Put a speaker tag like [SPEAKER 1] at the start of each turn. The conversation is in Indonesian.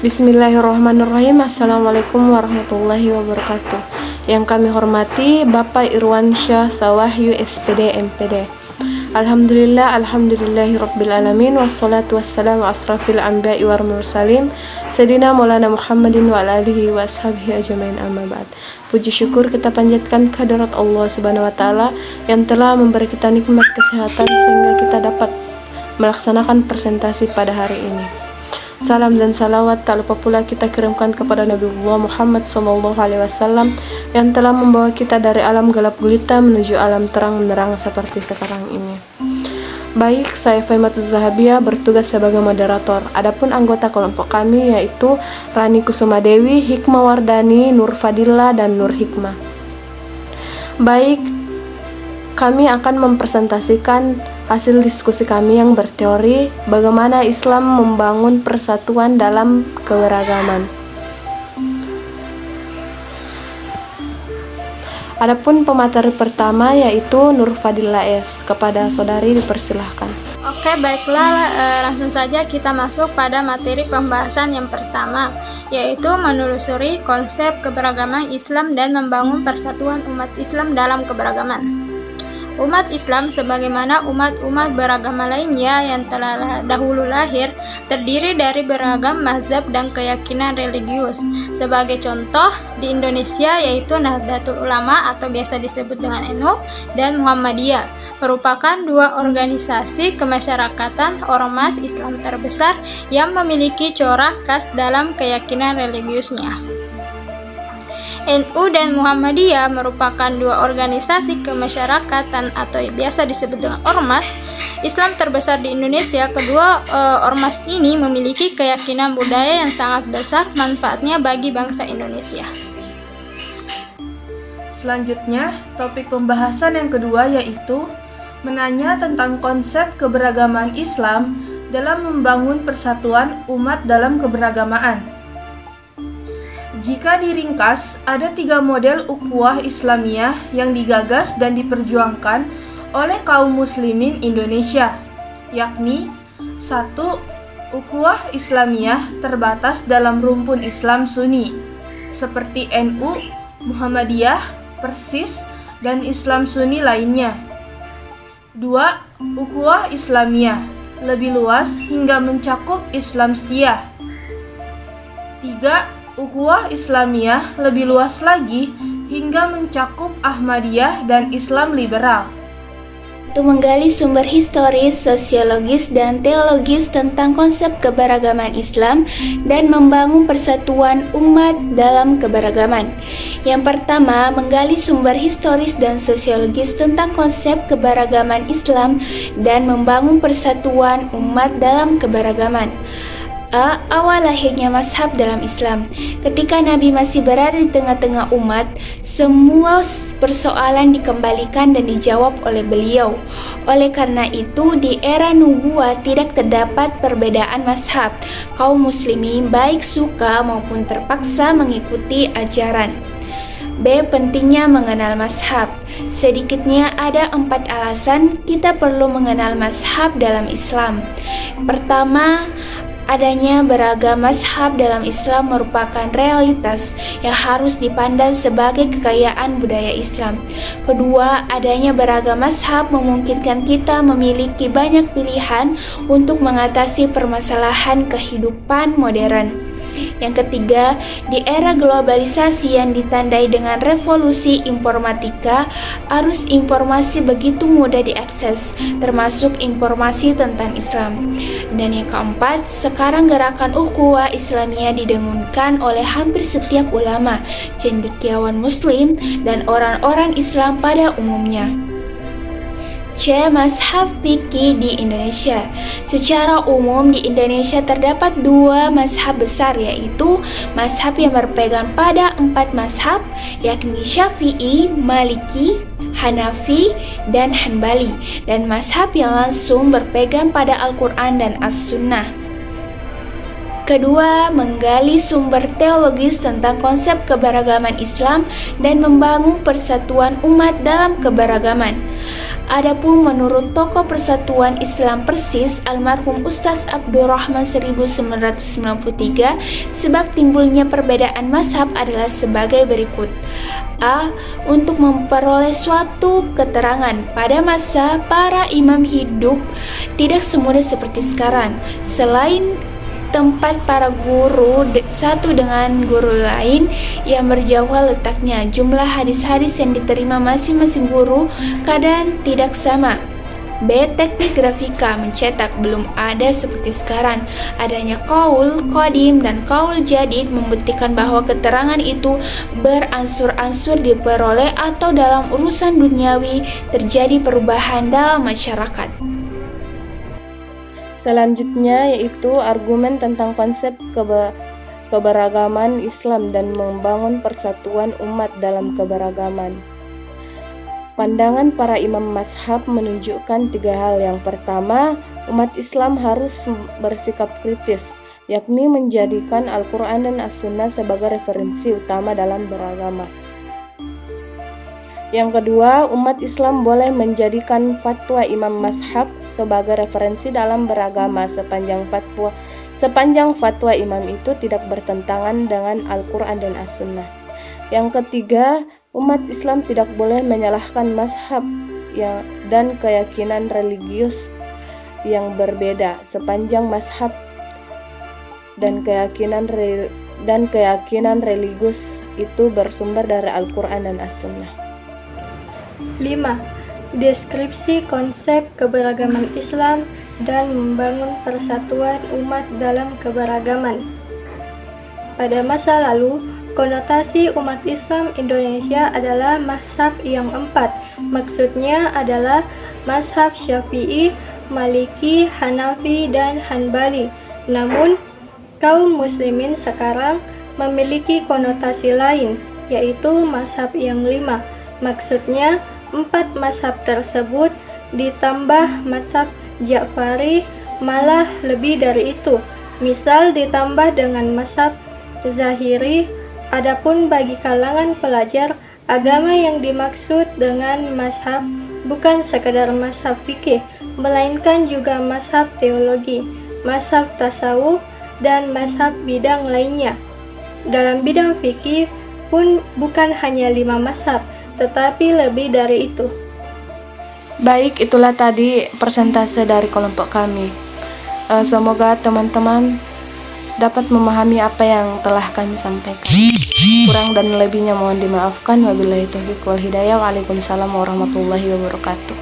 [SPEAKER 1] Bismillahirrahmanirrahim. Assalamualaikum warahmatullahi wabarakatuh. Yang kami hormati Bapak Irwansyah Sawahyu SPD MPD. Alhamdulillahi Rabbil Wassalatu wassalamu asrafil anbiya'i wal mursalin Sayyidina Maulana Muhammadin wa ala alihi wa ashabihi ajmain, amma ba'd. Puji syukur kita panjatkan kehadirat Allah Subhanahu wa taala yang telah memberi kita nikmat kesehatan sehingga kita dapat melaksanakan presentasi pada hari ini. Salam dan salawat tak lupa pula kita kirimkan kepada Nabiullah Muhammad SAW yang telah membawa kita dari alam gelap gulita menuju alam terang menerang seperti sekarang ini. Baik, saya Faimatuz Zahabia bertugas sebagai moderator. Adapun anggota kelompok kami yaitu Rani Kusumadewi, Hikmah Wardani, Nur Fadila, dan Nur Hikmah. Baik, kami akan mempresentasikan hasil diskusi kami yang berteori bagaimana Islam membangun persatuan dalam keberagaman. Adapun pemateri pertama yaitu Nur Fadila S. Kepada saudari dipersilahkan.
[SPEAKER 2] Oke, baiklah, langsung saja kita masuk pada materi pembahasan yang pertama, yaitu menelusuri konsep keberagaman Islam dan membangun persatuan umat Islam dalam keberagaman. Umat Islam sebagaimana umat-umat beragama lainnya yang telah dahulu lahir terdiri dari beragam mazhab dan keyakinan religius. Sebagai contoh, di Indonesia yaitu Nahdlatul Ulama atau biasa disebut dengan NU dan Muhammadiyah merupakan dua organisasi kemasyarakatan ormas Islam terbesar yang memiliki corak khas dalam keyakinan religiusnya. NU dan Muhammadiyah merupakan dua organisasi kemasyarakatan atau biasa disebut dengan ormas Islam terbesar di Indonesia. Kedua ormas ini memiliki keyakinan budaya yang sangat besar manfaatnya bagi bangsa Indonesia.
[SPEAKER 3] Selanjutnya, topik pembahasan yang kedua yaitu menanya tentang konsep keberagaman Islam dalam membangun persatuan umat dalam keberagamaan. Jika diringkas, ada 3 model ukhuwah Islamiyah yang digagas dan diperjuangkan oleh kaum muslimin Indonesia, yakni 1. Ukhuwah Islamiyah terbatas dalam rumpun Islam Sunni, seperti NU, Muhammadiyah, Persis, dan Islam Sunni lainnya. 2. Ukhuwah Islamiyah lebih luas hingga mencakup Islam Syiah. 3. Ukhuwah Islamiyah lebih luas lagi hingga mencakup Ahmadiyah dan Islam liberal.
[SPEAKER 4] Untuk menggali sumber historis, sosiologis, dan teologis tentang konsep keberagaman Islam dan membangun persatuan umat dalam keberagaman. Yang pertama, menggali sumber historis dan sosiologis tentang konsep keberagaman Islam dan membangun persatuan umat dalam keberagaman. Awal lahirnya mazhab dalam Islam. Ketika Nabi masih berada di tengah-tengah umat, semua persoalan dikembalikan dan dijawab oleh beliau. Oleh karena itu, di era nubuwah tidak terdapat perbedaan mazhab. Kaum muslimin baik suka maupun terpaksa mengikuti ajaran. B. Pentingnya mengenal mazhab. Sedikitnya ada 4 alasan kita perlu mengenal mazhab dalam Islam. Pertama, adanya beragam mazhab dalam Islam merupakan realitas yang harus dipandang sebagai kekayaan budaya Islam. Kedua, adanya beragam mazhab memungkinkan kita memiliki banyak pilihan untuk mengatasi permasalahan kehidupan modern. Yang ketiga, di era globalisasi yang ditandai dengan revolusi informatika, arus informasi begitu mudah diakses, termasuk informasi tentang Islam. Dan yang keempat, sekarang gerakan ukhuwah Islamiyah didengungkan oleh hampir setiap ulama, cendekiawan muslim, dan orang-orang Islam pada umumnya. C. Mazhab fikih di Indonesia. Secara umum di Indonesia terdapat 2 mazhab besar, yaitu mazhab yang berpegang pada 4 mazhab, yakni Syafi'i, Maliki, Hanafi, dan Hanbali, dan mazhab yang langsung berpegang pada Al-Quran dan As-Sunnah. Kedua, menggali sumber teologis tentang konsep keberagaman Islam dan membangun persatuan umat dalam keberagaman. Adapun menurut tokoh Persatuan Islam Persis almarhum Ustaz Abdurrahman 1993, sebab timbulnya perbedaan mazhab adalah sebagai berikut. A. Untuk memperoleh suatu keterangan pada masa para imam hidup tidak semudah seperti sekarang. Selain tempat para guru satu dengan guru lain yang berjauhan letaknya, jumlah hadis-hadis yang diterima masing-masing guru kadang tidak sama. B. Teknik grafika mencetak belum ada seperti sekarang. Adanya qaul qadim dan qaul jadid membuktikan bahwa keterangan itu beransur-ansur diperoleh atau dalam urusan duniawi terjadi perubahan dalam masyarakat.
[SPEAKER 1] Selanjutnya yaitu argumen tentang konsep keberagaman Islam dan membangun persatuan umat dalam keberagaman. Pandangan para imam mazhab menunjukkan tiga hal. Yang pertama, umat Islam harus bersikap kritis, yakni menjadikan Al-Quran dan As-Sunnah sebagai referensi utama dalam beragama. Yang kedua, umat Islam boleh menjadikan fatwa imam mazhab sebagai referensi dalam beragama sepanjang fatwa imam itu tidak bertentangan dengan Al-Quran dan As-Sunnah. Yang ketiga, umat Islam tidak boleh menyalahkan mazhab dan keyakinan religius yang berbeda sepanjang mazhab dan keyakinan religius itu bersumber dari Al-Quran dan As-Sunnah.
[SPEAKER 5] 5. Deskripsi konsep keberagaman Islam dan membangun persatuan umat dalam keberagaman. Pada masa lalu, konotasi umat Islam Indonesia adalah mazhab yang 4. Maksudnya adalah mazhab Syafi'i, Maliki, Hanafi, dan Hanbali. Namun, kaum muslimin sekarang memiliki konotasi lain, yaitu mazhab yang 5. Maksudnya, 4 mazhab tersebut ditambah mazhab Ja'fari, malah lebih dari itu. Misal ditambah dengan mazhab Zahiri. Adapun bagi kalangan pelajar, agama yang dimaksud dengan mazhab bukan sekadar mazhab fikih, melainkan juga mazhab teologi, mazhab tasawuf, dan mazhab bidang lainnya. Dalam bidang fikih pun bukan hanya 5 mazhab, tetapi lebih dari itu.
[SPEAKER 1] Baik, itulah tadi persentase dari kelompok kami. Semoga teman-teman dapat memahami apa yang telah kami sampaikan. Kurang dan lebihnya mohon dimaafkan. Wabillahi taufiq wal hidayah. Waalaikumsalam warahmatullahi wabarakatuh.